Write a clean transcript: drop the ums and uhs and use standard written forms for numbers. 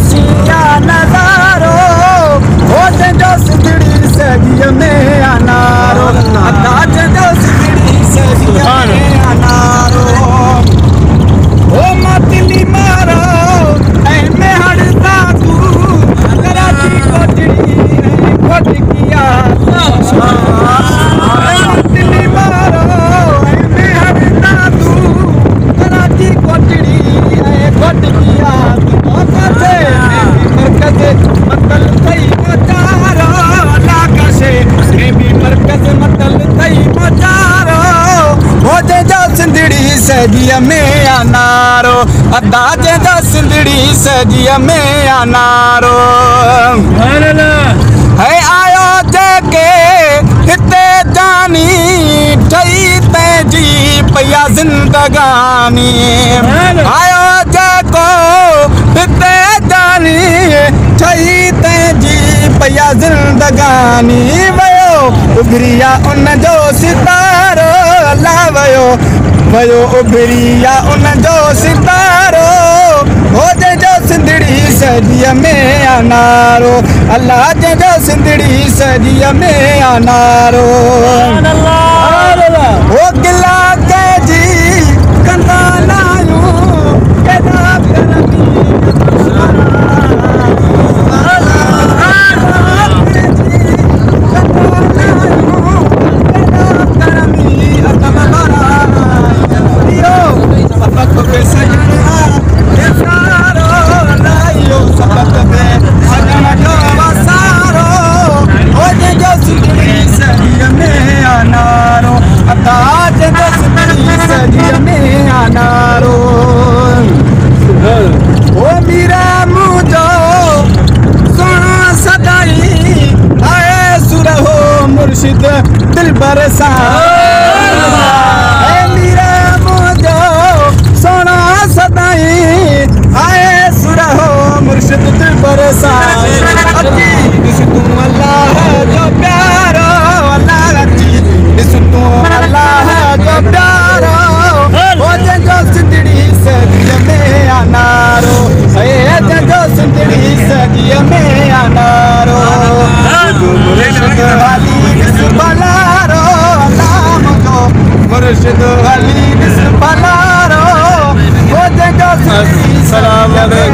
हसिया नज़ारो हो जंहिंजो सिंधड़ी सॼीअ में अनारो अदा जंहिंजो सिंधड़ी सॼीअ में अनारो ओ मातिली मारो ऐं मेहर साधू कराची कोटड़ी ऐं कोटकिया मातिली मारो ऐं मेहर साधू कराची कोटड़ी ऐं कोटकिया मरकज़ मतल थई मोचारो लाकशे बि मरकज़ मतल थई मोचारो हो जंहिंजो सिंधड़ी सॼीअ में अनारो अदा जंहिंजो सिंधड़ी सॼीअ में अनारो है आयो जेके हिते जानी ठही पंहिंजी पया ज़िंदगानी आयो जेको हिते जानी ठही पंहिंजी पया ज़िंदगानी वियो उभरिया उनजो सितारो अलाह वियो उभरिया उनजो सितारो हो जंहिंजो सिंधड़ी सॼीअ में अनारो अलाह जंहिंजो सिंधड़ी सॼीअ में अनारो हो गिला कंहिंजी कंदा नायूं केॾा मुर्शिद दिल बरसा मीरा मुझो सोना सदाई आए सुरहो मुर्शिद दिल बरसा ॾिस तूं अल्लाह जो प्यारो अल्लाह ॾिस तूं अल्लाह जो प्यारो हो जंहिंजो सिंधड़ी सॼीअ में अनारो जंहिंजो सिंधड़ी सॼीअ में अनारो मुर्शिद अली ॾिस भलारो अल्लाह मुंहिंजो मुर्शिद अली ॾिस भलारो हो जंहिंजो सिंधड़ी सॼीअ में